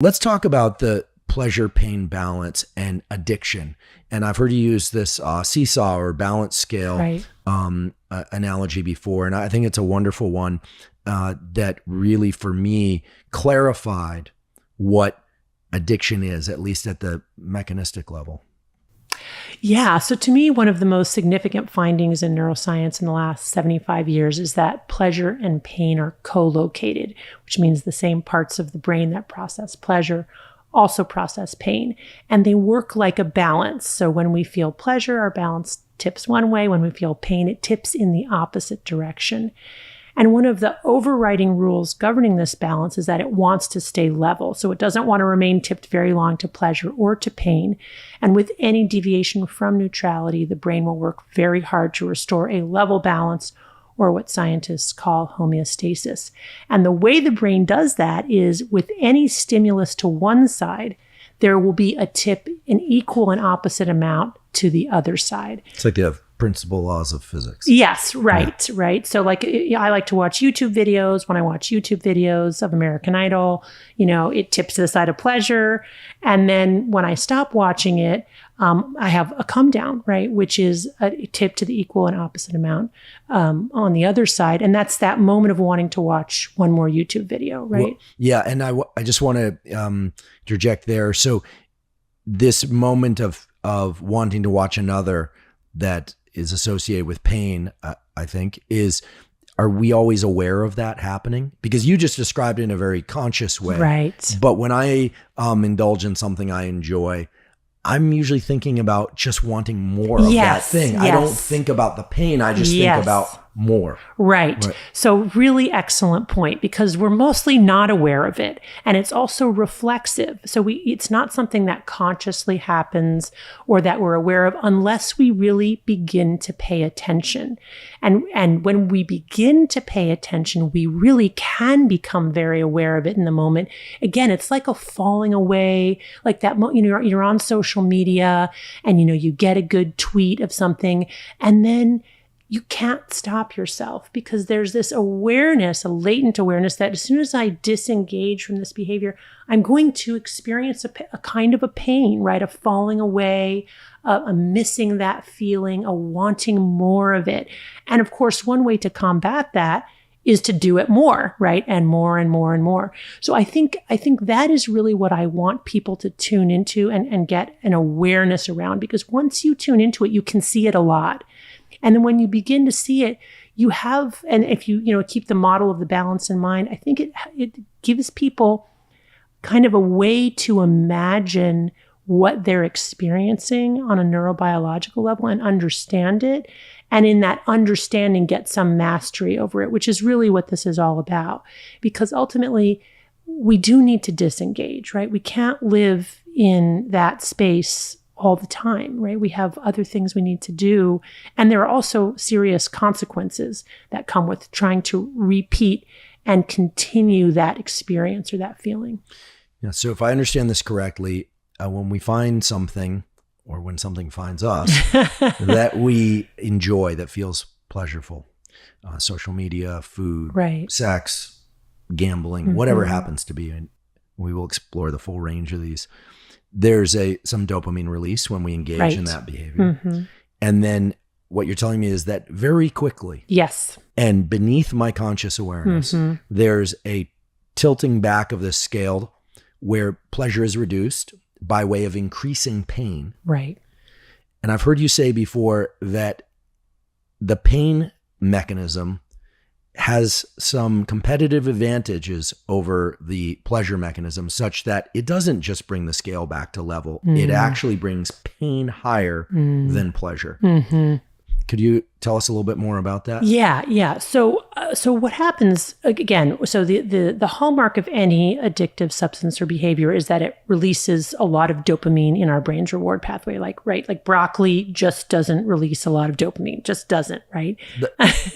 Let's talk about the pleasure-pain balance and addiction. And I've heard you use this seesaw or balance scale analogy before. And I think it's a wonderful one that really, for me, clarified what addiction is, at least at the mechanistic level. Yeah. So to me, one of the most significant findings in neuroscience in the last 75 years is that pleasure and pain are co-located, which means the same parts of the brain that process pleasure also process pain. And they work like a balance. So when we feel pleasure, our balance tips one way. When we feel pain, it tips in the opposite direction. And one of the overriding rules governing this balance is that it wants to stay level. So it doesn't want to remain tipped very long to pleasure or to pain. And with any deviation from neutrality, the brain will work very hard to restore a level balance, or what scientists call homeostasis. And the way the brain does that is with any stimulus to one side, there will be a tip in equal and opposite amount to the other side. It's like the principal laws of physics. Yes, right, right. So like I like to watch YouTube videos. When I watch YouTube videos of American Idol, it tips to the side of pleasure. And then when I stop watching it, I have a come down, right, which is a tip to the equal and opposite amount on the other side. And that's that moment of wanting to watch one more YouTube video, right? Well, yeah. And I just want to interject there. So this moment of wanting to watch another that is associated with pain, I think, are we always aware of that happening? Because you just described it in a very conscious way. Right. But when I indulge in something I enjoy, I'm usually thinking about just wanting more of that thing. Yes. I don't think about the pain. I just think about more. Right. So really excellent point, because we're mostly not aware of it. And it's also reflexive. So it's not something that consciously happens or that we're aware of unless we really begin to pay attention. And when we begin to pay attention, we really can become very aware of it in the moment. Again, it's like a falling away, like that, you're on social media and, you get a good tweet of something, and then you can't stop yourself because there's this awareness, a latent awareness that as soon as I disengage from this behavior, I'm going to experience a kind of a pain, right? A falling away, a missing that feeling, a wanting more of it. And of course, one way to combat that is to do it more, right? And more and more and more. So I think that is really what I want people to tune into and get an awareness around, because once you tune into it, you can see it a lot. And then when you begin to see it, you have, and if you keep the model of the balance in mind, I think it gives people kind of a way to imagine what they're experiencing on a neurobiological level and understand it. And in that understanding, get some mastery over it, which is really what this is all about. Because ultimately, we do need to disengage, right? We can't live in that space all the time, right? We have other things we need to do. And there are also serious consequences that come with trying to repeat and continue that experience or that feeling. Yeah. So if I understand this correctly, when we find something, or when something finds us, that we enjoy, that feels pleasurable, social media, food, sex, gambling, whatever happens to be, and we will explore the full range of these. There's some dopamine release when we engage in that behavior. And then what you're telling me is that very quickly, and beneath my conscious awareness, there's a tilting back of the scale where pleasure is reduced by way of increasing pain. Right. And I've heard you say before that the pain mechanism has some competitive advantages over the pleasure mechanism, such that it doesn't just bring the scale back to level. It actually brings pain higher than pleasure. Could you tell us a little bit more about that? Yeah. So what happens again? So the hallmark of any addictive substance or behavior is that it releases a lot of dopamine in our brain's reward pathway. Like broccoli just doesn't release a lot of dopamine. Just doesn't, right?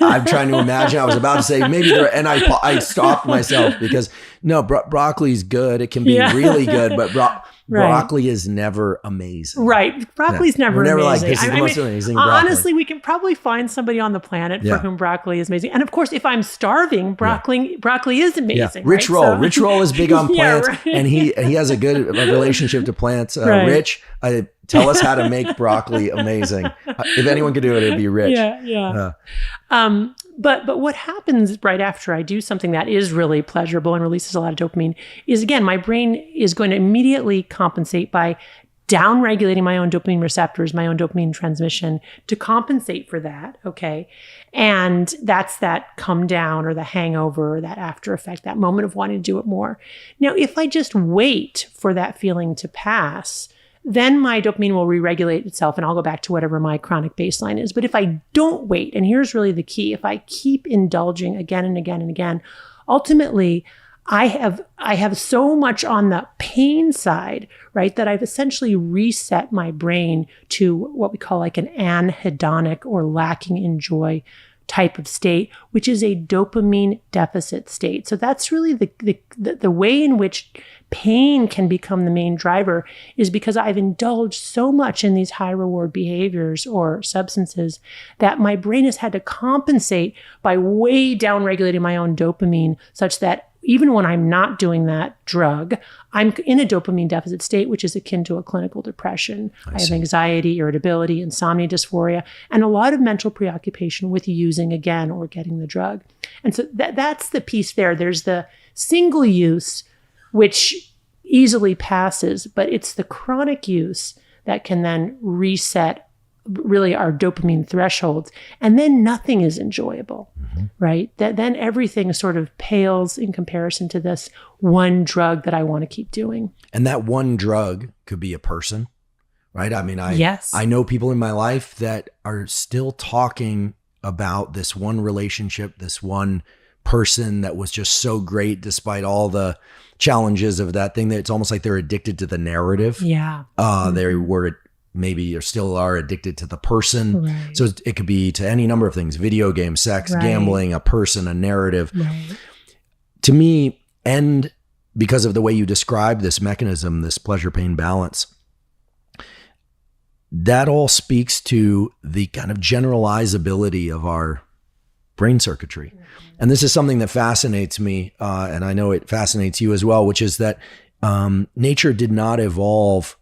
I'm trying to imagine. I was about to say maybe there, and I stopped myself because no, broccoli's good. It can be really good, but Right. Broccoli is never amazing. Right. Broccoli's never We're never amazing. like, this is the most amazing broccoli. Honestly, we can probably find somebody on the planet for whom broccoli is amazing. And of course, if I'm starving, broccoli is amazing. Rich right? Roll. So, Rich Roll is big on plants, right. and he has a good relationship to plants. Right. Rich, tell us how to make broccoli amazing. If anyone could do it, it'd be Rich. Yeah. But what happens right after I do something that is really pleasurable and releases a lot of dopamine is, again, my brain is going to immediately compensate by downregulating my own dopamine receptors, my own dopamine transmission to compensate for that. Okay. And that's that come down or the hangover, or that after effect, that moment of wanting to do it more. Now, if I just wait for that feeling to pass, then my dopamine will re-regulate itself and I'll go back to whatever my chronic baseline is. But if I don't wait, and here's really the key, if I keep indulging again and again and again, ultimately I have so much on the pain side, right, that I've essentially reset my brain to what we call like an anhedonic or lacking in joy type of state, which is a dopamine deficit state. So that's really the way in which pain can become the main driver, is because I've indulged so much in these high reward behaviors or substances that my brain has had to compensate by way down regulating my own dopamine, such that even when I'm not doing that drug, I'm in a dopamine deficit state, which is akin to a clinical depression. I have anxiety, irritability, insomnia, dysphoria, and a lot of mental preoccupation with using again or getting the drug. And so that's the piece there. There's the single use, which easily passes, but it's the chronic use that can then reset really our dopamine thresholds, and then nothing is enjoyable, right? That then everything sort of pales in comparison to this one drug that I want to keep doing. And that one drug could be a person, right? I mean, Yes. I know people in my life that are still talking about this one relationship, this one person that was just so great despite all the challenges of that thing, that it's almost like they're addicted to the narrative. Yeah. They were maybe or still are addicted to the person. Right. So it could be to any number of things: video games, sex, gambling, a person, a narrative. Right. To me, and because of the way you describe this mechanism, this pleasure-pain balance, that all speaks to the kind of generalizability of our brain circuitry. And this is something that fascinates me, and I know it fascinates you as well, which is that nature did not evolve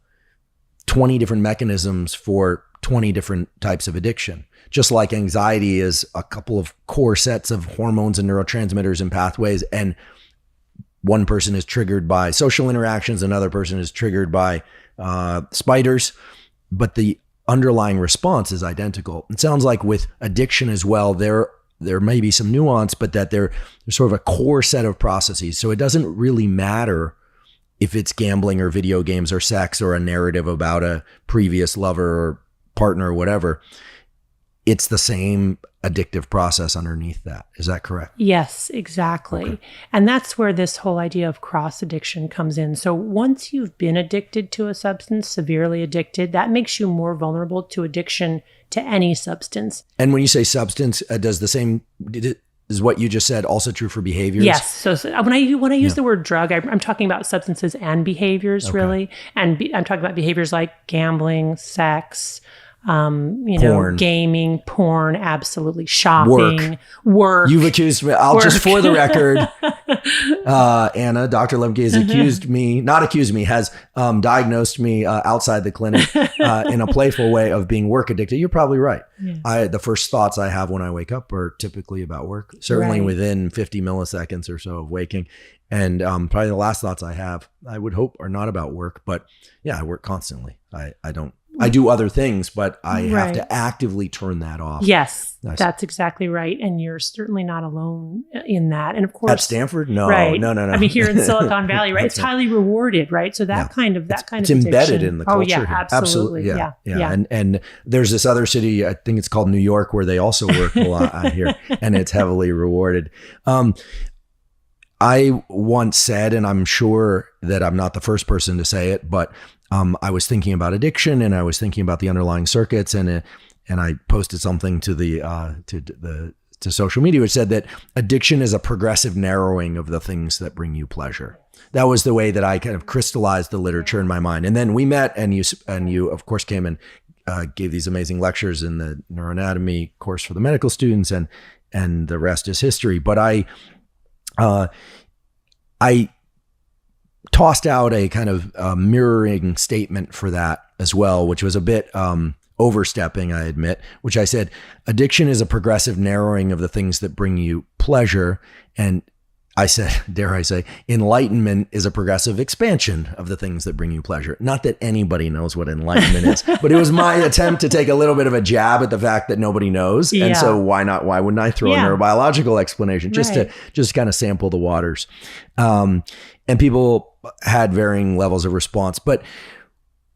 20 different mechanisms for 20 different types of addiction. Just like anxiety is a couple of core sets of hormones and neurotransmitters and pathways, and one person is triggered by social interactions, another person is triggered by spiders, but the underlying response is identical. It sounds like with addiction as well, there may be some nuance, but that there's sort of a core set of processes. So it doesn't really matter if it's gambling or video games or sex or a narrative about a previous lover or partner or whatever. It's the same addictive process underneath that. Is that correct? Yes, exactly. Okay. And that's where this whole idea of cross addiction comes in. So once you've been addicted to a substance, severely addicted, that makes you more vulnerable to addiction to any substance. And when you say substance, does the same... Is what you just said also true for behaviors? Yes. So when I use the word drug, I'm talking about substances and behaviors, really. And I'm talking about behaviors like gambling, sex, porn. Gaming, porn, absolutely, shopping, work. You've accused me. Just for the record, Anna, Dr. Lembke has diagnosed me outside the clinic in a playful way of being work addicted. You're probably right. Yeah. The first thoughts I have when I wake up are typically about work, certainly within 50 milliseconds or so of waking. And probably the last thoughts I have, I would hope, are not about work. But yeah, I work constantly. I do other things, but I have to actively turn that off. Yes, that's exactly right. And you're certainly not alone in that. And of course, at Stanford, no. I mean, here in Silicon Valley, right? It's highly rewarded, right? So that kind of it's addiction. embedded in the culture. Oh yeah, absolutely. Yeah. And there's this other city, I think it's called New York, where they also work a lot out here, and it's heavily rewarded. I once said, and I'm sure that I'm not the first person to say it, but I was thinking about addiction, and I was thinking about the underlying circuits, and I posted something to the to social media, which said that addiction is a progressive narrowing of the things that bring you pleasure. That was the way that I kind of crystallized the literature in my mind. And then we met, and you of course came and gave these amazing lectures in the neuroanatomy course for the medical students, and the rest is history. But I tossed out a kind of mirroring statement for that as well, which was a bit overstepping, I admit, which I said, addiction is a progressive narrowing of the things that bring you pleasure. And I said, dare I say, enlightenment is a progressive expansion of the things that bring you pleasure. Not that anybody knows what enlightenment is, but it was my attempt to take a little bit of a jab at the fact that nobody knows. Yeah. And so why wouldn't I throw a neurobiological explanation just to kind of sample the waters? And people had varying levels of response. But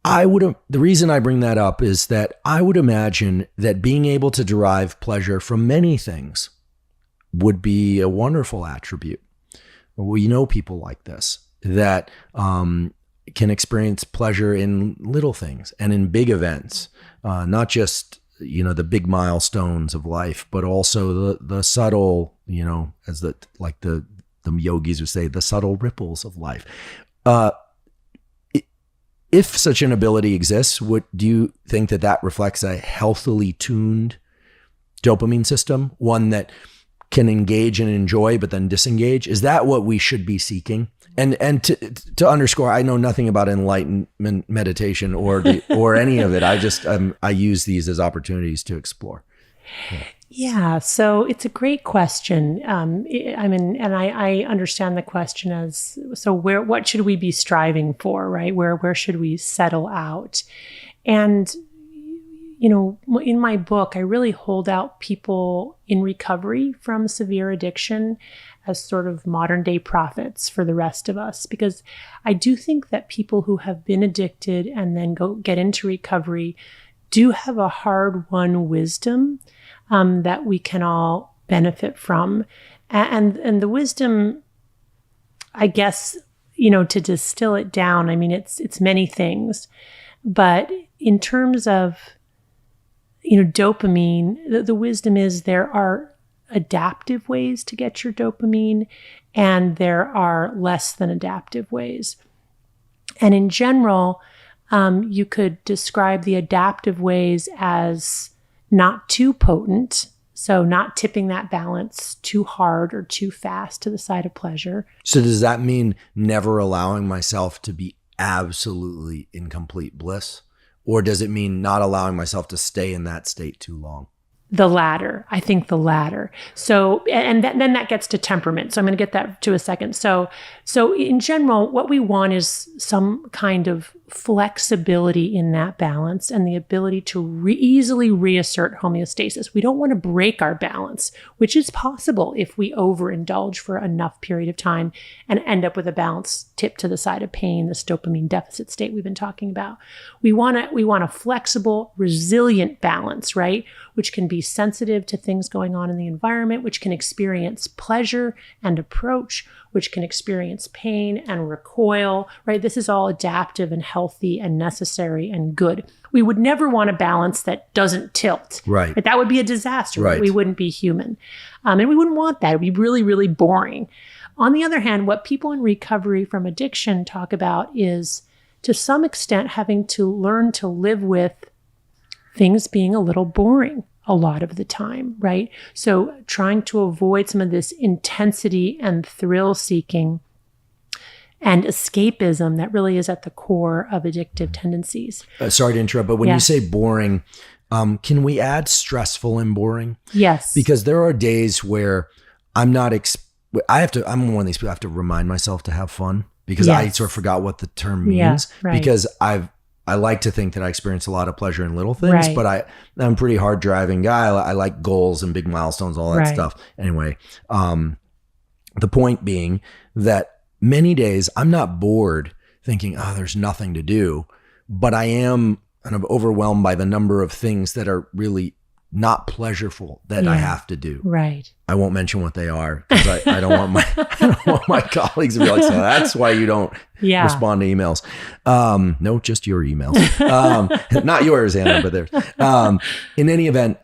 the reason I bring that up is that I would imagine that being able to derive pleasure from many things would be a wonderful attribute. We know people like this that can experience pleasure in little things and in big events, not just the big milestones of life, but also the subtle, as the yogis would say, the subtle ripples of life. If such an ability exists, do you think that reflects a healthily tuned dopamine system, one that can engage and enjoy, but then disengage? Is that what we should be seeking? And to underscore, I know nothing about enlightenment meditation or any of it. I just I use these as opportunities to explore. Yeah, so it's a great question. I understand the question as, so what should we be striving for, right? Where should we settle out? And in my book, I really hold out people in recovery from severe addiction as sort of modern day prophets for the rest of us, because I do think that people who have been addicted and then get into recovery do have a hard-won wisdom that we can all benefit from. And the wisdom, I guess, to distill it down, it's many things. But in terms of dopamine, the wisdom is there are adaptive ways to get your dopamine, and there are less than adaptive ways. And in general, you could describe the adaptive ways as not too potent, so not tipping that balance too hard or too fast to the side of pleasure. So does that mean never allowing myself to be absolutely in complete bliss? Or does it mean not allowing myself to stay in that state too long? The latter. I think the latter. So, and then that gets to temperament. So I'm going to get that to a second. So in general, what we want is some kind of flexibility in that balance and the ability to easily reassert homeostasis. We don't want to break our balance, which is possible if we overindulge for enough period of time and end up with a balance tipped to the side of pain, this dopamine deficit state we've been talking about. We want a flexible, resilient balance, right? Which can be sensitive to things going on in the environment, which can experience pleasure and approach, which can experience pain and recoil, right? This is all adaptive and healthy and necessary and good. We would never want a balance that doesn't tilt. Right. That would be a disaster. Right. We wouldn't be human. And we wouldn't want that. It would be really, really boring. On the other hand, what people in recovery from addiction talk about is, to some extent, having to learn to live with things being a little boring a lot of the time, right? So trying to avoid some of this intensity and thrill seeking and escapism that really is at the core of addictive tendencies. Sorry to interrupt, but when you say boring, can we add stressful and boring? Yes. Because there are days where I'm one of these people, I have to remind myself to have fun because I sort of forgot what the term means. Yeah, right. Because I like to think that I experience a lot of pleasure in little things, but I'm a pretty hard driving guy. I like goals and big milestones, all that stuff. Anyway, the point being that many days I'm not bored thinking, there's nothing to do, but I am kind of overwhelmed by the number of things that are really not pleasureful that I have to do. Right. I won't mention what they are because I don't want my colleagues to be like, so that's why you don't respond to emails. No, just your emails. Not yours, Anna, but theirs. In any event,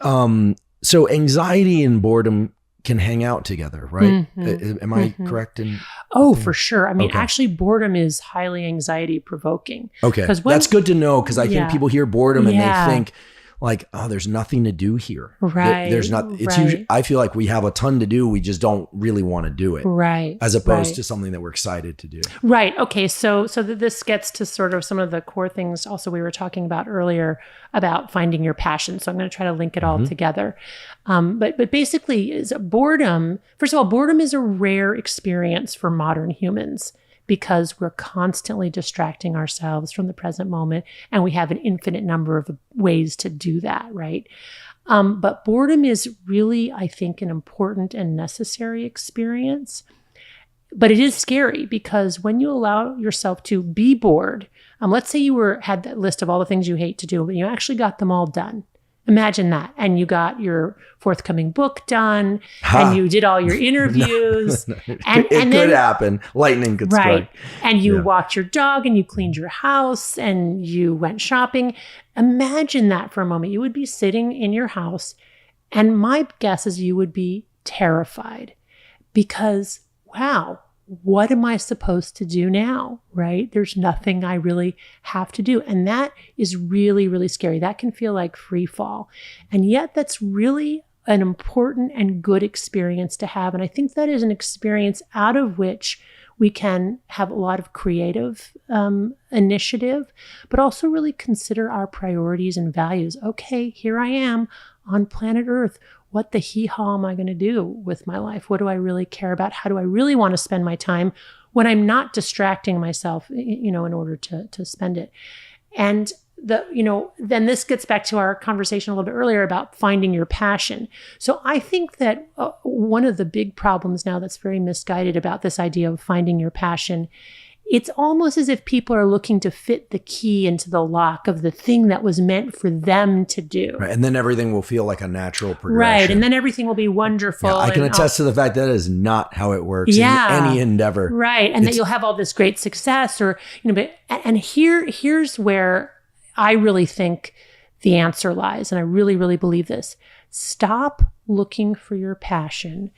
So anxiety and boredom can hang out together, right? Am I correct in? Oh, for sure. I mean, Okay. actually, boredom is highly anxiety provoking. Okay. 'Cause when- That's good to know, because I think Yeah. people hear boredom and Yeah. they think like, oh, there's nothing to do here. Right. There's not, it's Right. usually, I feel like we have a ton to do. We just don't really want to do it. Right. As opposed right. to something that we're excited to do. Right. Okay. So this gets to sort of some of the core things also we were talking about earlier about finding your passion. So I'm going to try to link it all together. But basically is boredom. First of all, boredom is a rare experience for modern humans because we're constantly distracting ourselves from the present moment. And we have an infinite number of ways to do that. Right. But boredom is really, I think, an important and necessary experience. But it is scary because when you allow yourself to be bored, let's say you had that list of all the things you hate to do, but you actually got them all done. Imagine that. And you got your forthcoming book done and you did all your interviews. And It then, could happen. Lightning could right. strike. And you walked your dog and you cleaned your house and you went shopping. Imagine that for a moment. You would be sitting in your house and my guess is you would be terrified because wow, what am I supposed to do now? Right? There's nothing I really have to do. And that is really, really scary. That can feel like free fall. And yet that's really an important and good experience to have. And I think that is an experience out of which we can have a lot of creative initiative, but also really consider our priorities and values. Okay, here I am on planet Earth. What the hee-haw am I going to do with my life? What do I really care about? How do I really want to spend my time when I'm not distracting myself, in order to spend it? And then this gets back to our conversation a little bit earlier about finding your passion. So I think that one of the big problems now that's very misguided about this idea of finding your passion, it's almost as if people are looking to fit the key into the lock of the thing that was meant for them to do. Right. And then everything will feel like a natural progression. Right. And then everything will be wonderful. Yeah, I can attest to the fact that is not how it works in any endeavor. Right. And that you'll have all this great success and here's where I really think the answer lies. And I really, really believe this. Stop looking for your passion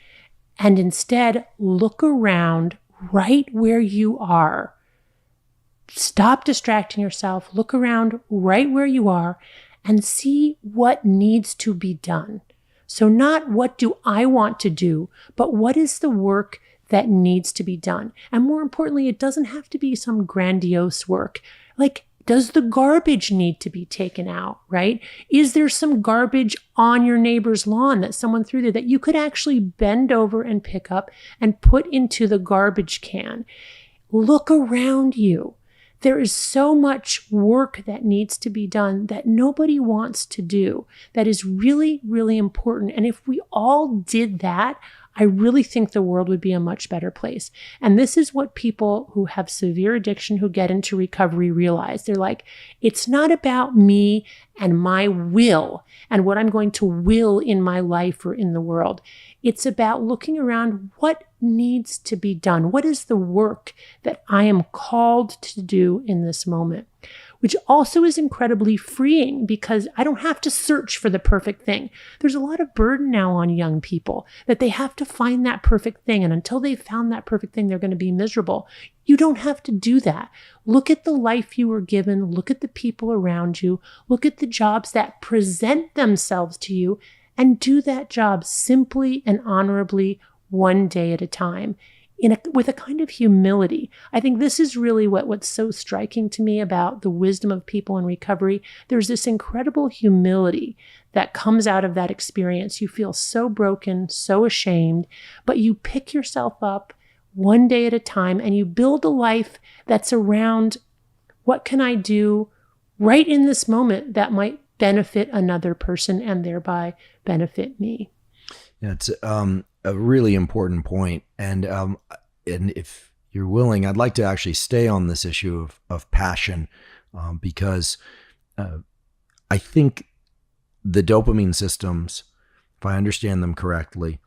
and instead look around right where you are. Stop distracting yourself. Look around right where you are and see what needs to be done. So not what do I want to do, but what is the work that needs to be done? And more importantly, it doesn't have to be some grandiose work. Like, does the garbage need to be taken out, right? Is there some garbage on your neighbor's lawn that someone threw there that you could actually bend over and pick up and put into the garbage can? Look around you. There is so much work that needs to be done that nobody wants to do that is really, really important. And if we all did that, I really think the world would be a much better place. And this is what people who have severe addiction who get into recovery realize. They're like, it's not about me and my will and what I'm going to will in my life or in the world. It's about looking around what needs to be done. What is the work that I am called to do in this moment? Which also is incredibly freeing because I don't have to search for the perfect thing. There's a lot of burden now on young people that they have to find that perfect thing. And until they've found that perfect thing, they're going to be miserable. You don't have to do that. Look at the life you were given. Look at the people around you. Look at the jobs that present themselves to you and do that job simply and honorably one day at a time. With a kind of humility. I think this is really what's so striking to me about the wisdom of people in recovery. There's this incredible humility that comes out of that experience. You feel so broken, so ashamed, but you pick yourself up one day at a time and you build a life that's around what can I do right in this moment that might benefit another person and thereby benefit me. Yeah, it's a really important point. And if you're willing, I'd like to actually stay on this issue of passion because I think the dopamine systems, if I understand them correctly,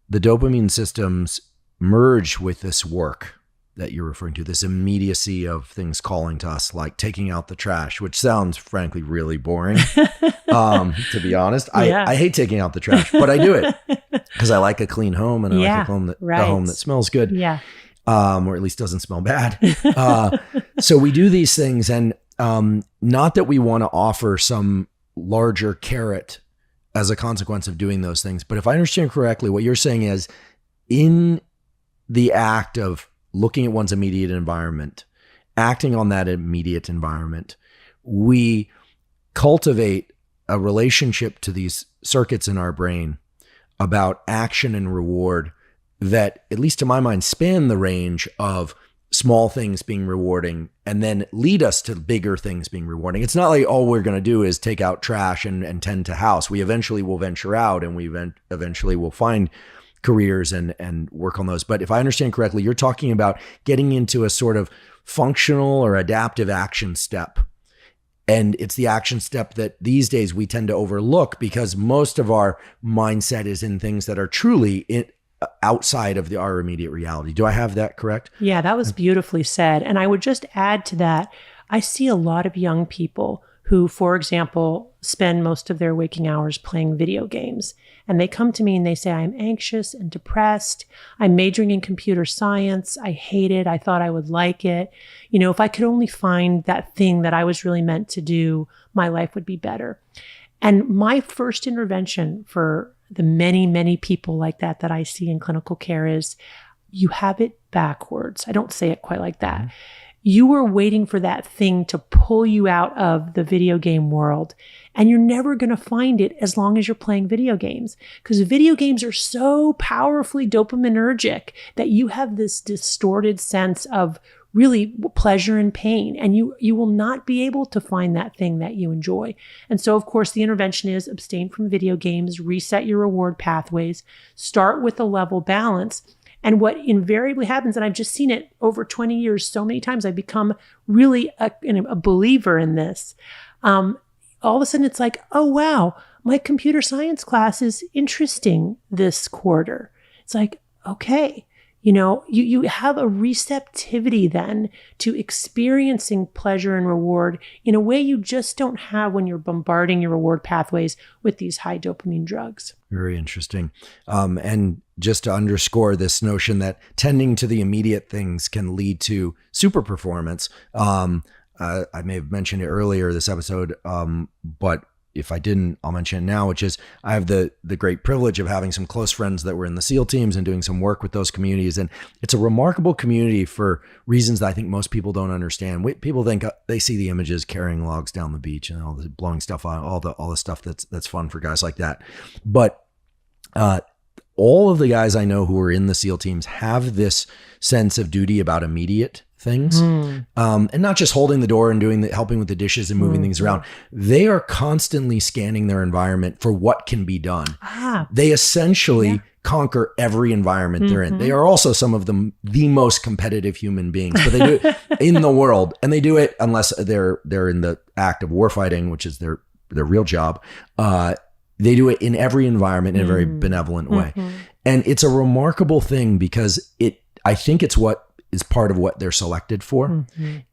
the dopamine systems merge with this work that you're referring to, this immediacy of things calling to us, like taking out the trash, which sounds frankly really boring. To be honest, I hate taking out the trash, but I do it because I like a clean home, and I like a home that smells good. Yeah. Or at least doesn't smell bad. So we do these things, and not that we want to offer some larger carrot as a consequence of doing those things. But if I understand correctly, what you're saying is, in the act of looking at one's immediate environment, acting on that immediate environment, we cultivate a relationship to these circuits in our brain about action and reward that, at least to my mind, span the range of small things being rewarding and then lead us to bigger things being rewarding. It's not like all we're going to do is take out trash and tend to house. We eventually will venture out, and we eventually will find careers and work on those. But if I understand correctly, you're talking about getting into a sort of functional or adaptive action step. And it's the action step that these days we tend to overlook because most of our mindset is in things that are truly outside of our immediate reality. Do I have that correct? Yeah, that was beautifully said. And I would just add to that, I see a lot of young people who, for example, spend most of their waking hours playing video games. And they come to me and they say, I'm anxious and depressed. I'm majoring in computer science. I hate it. I thought I would like it. You know, if I could only find that thing that I was really meant to do, my life would be better. And my first intervention for the many, many people like that I see in clinical care is, you have it backwards. I don't say it quite like that. Mm-hmm. You were waiting for that thing to pull you out of the video game world, and you're never going to find it as long as you're playing video games, because video games are so powerfully dopaminergic that you have this distorted sense of really pleasure and pain, and you will not be able to find that thing that you enjoy. And so, of course, the intervention is abstain from video games, reset your reward pathways, start with a level balance. And what invariably happens, and I've just seen it over 20 years so many times, I've become really a believer in this. All of a sudden it's like, oh, wow, my computer science class is interesting this quarter. It's like, okay, you know, you have a receptivity then to experiencing pleasure and reward in a way you just don't have when you're bombarding your reward pathways with these high dopamine drugs. Very interesting. And just to underscore this notion that tending to the immediate things can lead to super performance. I may have mentioned it earlier this episode, but if I didn't, I'll mention it now, which is I have the great privilege of having some close friends that were in the SEAL teams and doing some work with those communities. And it's a remarkable community for reasons that I think most people don't understand. People think they see the images carrying logs down the beach and all the blowing stuff out, all the stuff that's fun for guys like that. But all of the guys I know who are in the SEAL teams have this sense of duty about immediate things, and not just holding the door and helping with the dishes and moving things around. They are constantly scanning their environment for what can be done. They essentially conquer every environment they're in. They are also some of the most competitive human beings, but they do it in the world, and they do it unless they're in the act of warfighting, which is their real job. They do it in every environment in a very benevolent way. And it's a remarkable thing because I think it's what is part of what they're selected for.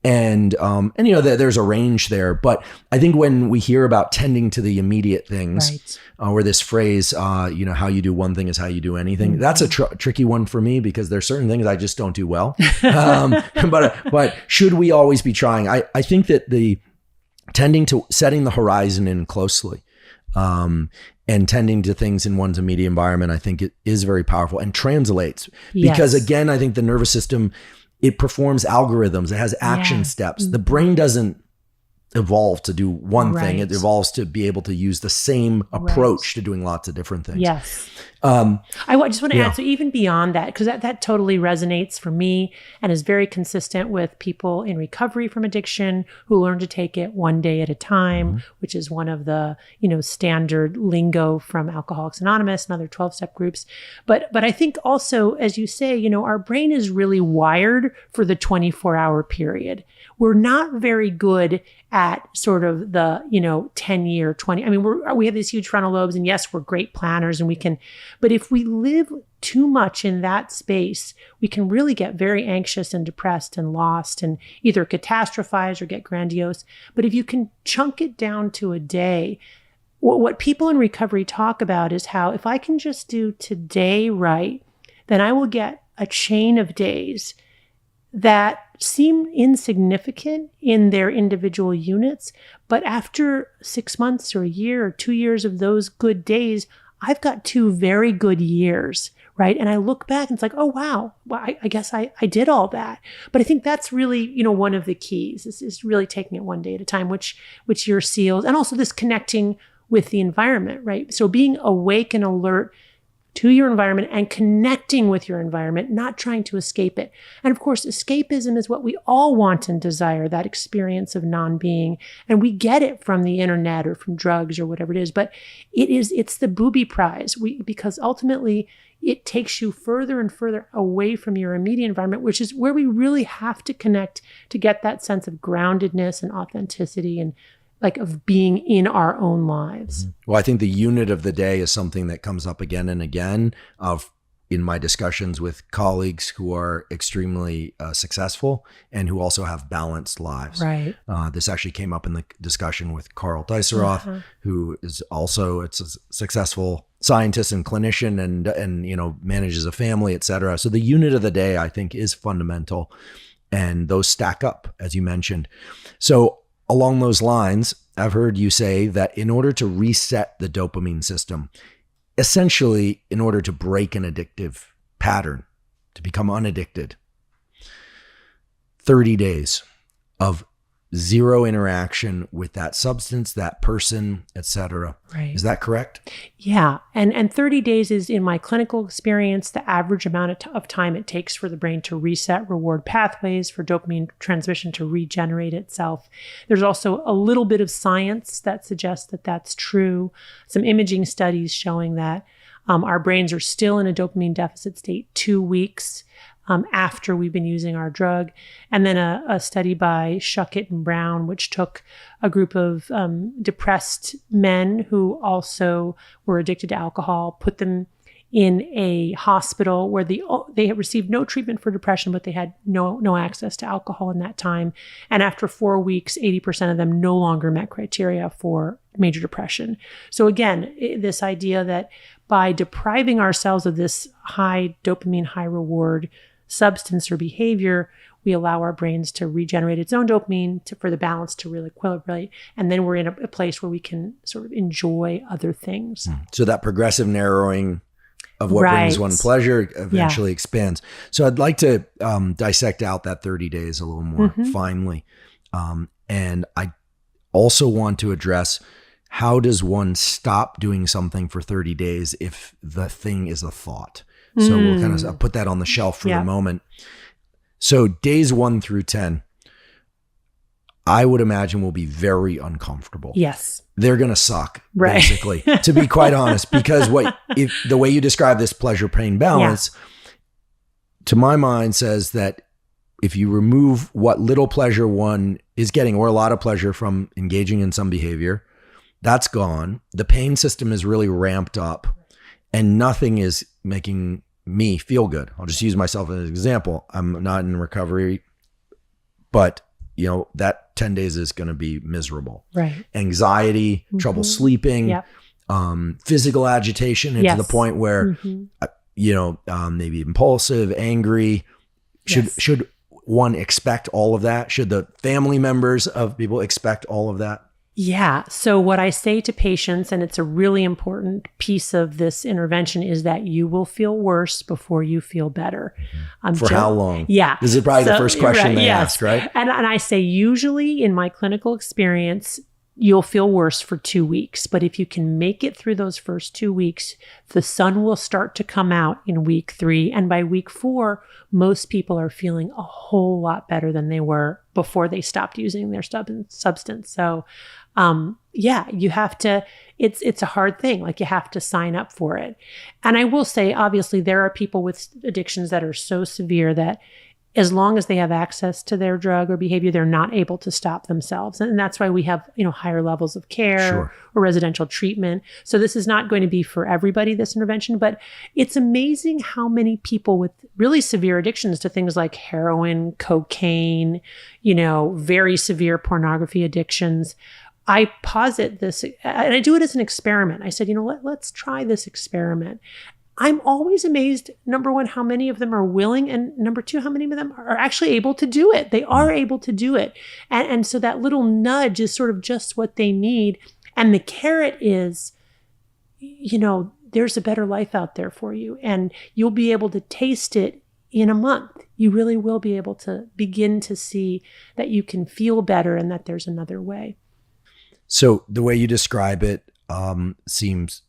And you know, there's a range there, but I think when we hear about tending to the immediate things, or this phrase, you know, how you do one thing is how you do anything. That's a tricky one for me because there's certain things I just don't do well. But should we always be trying? I think that the tending to setting the horizon in closely, and tending to things in one's immediate environment, I think it is very powerful and translates. Because again, I think the nervous system, it performs algorithms. It has action steps. The brain doesn't evolve to do one thing. It evolves to be able to use the same approach to doing lots of different things. I just want to add, so even beyond that, because that totally resonates for me and is very consistent with people in recovery from addiction who learn to take it one day at a time, which is one of the, you know, standard lingo from Alcoholics Anonymous and other 12-step groups. But I think also, as you say, you know, our brain is really wired for the 24-hour period. We're not very good at sort of the, you know, 10-year, 20. I mean, we have these huge frontal lobes, and yes, we're great planners and we can, But if we live too much in that space, we can really get very anxious and depressed and lost and either catastrophize or get grandiose. But if you can chunk it down to a day, what people in recovery talk about is how if I can just do today right, then I will get a chain of days that seem insignificant in their individual units. But after 6 months or a year or 2 years of those good days, I've got 2 very good years, right? And I look back and it's like, oh, wow, well, I guess I did all that. But I think that's really, one of the keys is really taking it one day at a time, which your SEALs, and also this connecting with the environment, right? So being awake and alert to your environment and connecting with your environment, not trying to escape it. And of course, escapism is what we all want and desire, that experience of non-being. And we get it from the internet or from drugs or whatever it is, but it's the booby prize because ultimately it takes you further and further away from your immediate environment, which is where we really have to connect to get that sense of groundedness and authenticity and of being in our own lives. Well, I think the unit of the day is something that comes up again and again in my discussions with colleagues who are extremely successful and who also have balanced lives. Right. This actually came up in the discussion with Carl Deisseroth, who is also a successful scientist and clinician and manages a family, et cetera. So the unit of the day, I think, is fundamental, and those stack up, as you mentioned. So along those lines, I've heard you say that in order to reset the dopamine system, essentially in order to break an addictive pattern, to become unaddicted, 30 days of zero interaction with that substance, that person, etc. Right. Is that correct? Yeah. And 30 days is, in my clinical experience, the average amount of time it takes for the brain to reset reward pathways, for dopamine transmission to regenerate itself. There's also a little bit of science that suggests that that's true. Some imaging studies showing that our brains are still in a dopamine deficit state 2 weeks after we've been using our drug. And then a study by Schuckett and Brown, which took a group of depressed men who also were addicted to alcohol, put them in a hospital where they had received no treatment for depression, but they had no access to alcohol in that time. And after 4 weeks, 80% of them no longer met criteria for major depression. So again, this idea that by depriving ourselves of this high dopamine, high reward substance or behavior, we allow our brains to regenerate its own dopamine for the balance to really equilibrate. And then we're in a place where we can sort of enjoy other things. So that progressive narrowing of what brings one pleasure eventually expands. So I'd like to dissect out that 30 days a little more finely. And I also want to address, how does one stop doing something for 30 days if the thing is a thought? So we'll kind of put that on the shelf for the moment. So days 1 through 10, I would imagine will be very uncomfortable. Yes. They're going to suck, basically, to be quite honest, because if the way you describe this pleasure pain balance, to my mind, says that if you remove what little pleasure one is getting, or a lot of pleasure from engaging in some behavior, that's gone. The pain system is really ramped up, and nothing is making me feel good. I'll just use myself as an example. I'm not in recovery, but that 10 days is going to be miserable. Right. Anxiety, trouble sleeping, physical agitation, and to the point where, maybe impulsive, angry. Should one expect all of that? Should the family members of people expect all of that? Yeah. So what I say to patients, and it's a really important piece of this intervention, is that you will feel worse before you feel better. For how long? Yeah. This is probably the first question they ask, right? And I say, usually in my clinical experience, you'll feel worse for 2 weeks. But if you can make it through those first 2 weeks, the sun will start to come out in week 3. And by week 4, most people are feeling a whole lot better than they were before they stopped using their substance. So you have to, it's a hard thing. You have to sign up for it. And I will say, obviously, there are people with addictions that are so severe that as long as they have access to their drug or behavior, they're not able to stop themselves. And that's why we have, higher levels of care Sure. or residential treatment. So this is not going to be for everybody, this intervention, but it's amazing how many people with really severe addictions to things like heroin, cocaine, very severe pornography addictions. I posit this, and I do it as an experiment. I said, let's try this experiment. I'm always amazed, number one, how many of them are willing, and number two, how many of them are actually able to do it. They are able to do it. And so that little nudge is sort of just what they need. And the carrot is, there's a better life out there for you. And you'll be able to taste it in a month. You really will be able to begin to see that you can feel better and that there's another way. So the way you describe it seems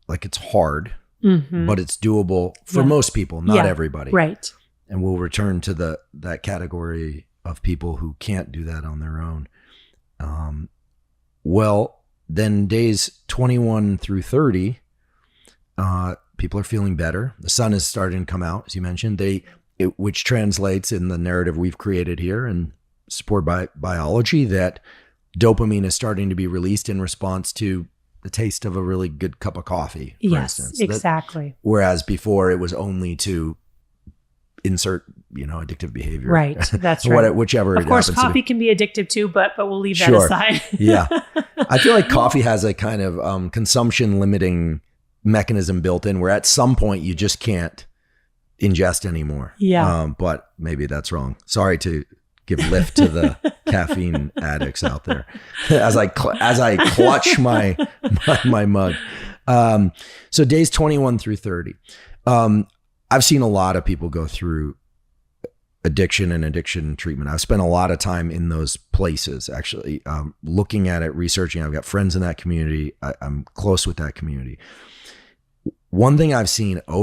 like it's hard. Mm-hmm. But it's doable for most people, not everybody. Right. And we'll return to that category of people who can't do that on their own. Well, then days 21 through 30, people are feeling better. The sun is starting to come out, as you mentioned, which translates in the narrative we've created here and supported by biology that dopamine is starting to be released in response to the taste of a really good cup of coffee, for instance. Exactly. Whereas before it was only to insert, addictive behavior. Right. That's right. Whichever. Of course, coffee can be addictive too, but we'll leave that Sure. aside. Yeah. I feel like coffee has a kind of consumption limiting mechanism built in where at some point you just can't ingest anymore. Yeah. But maybe that's wrong. Sorry to give lift to the caffeine addicts out there as I clutch my mug. So days 21 through 30. I've seen a lot of people go through addiction and addiction treatment. I've spent a lot of time in those places, actually, looking at it, researching. I've got friends in that community. I'm close with that community. One thing I've seen over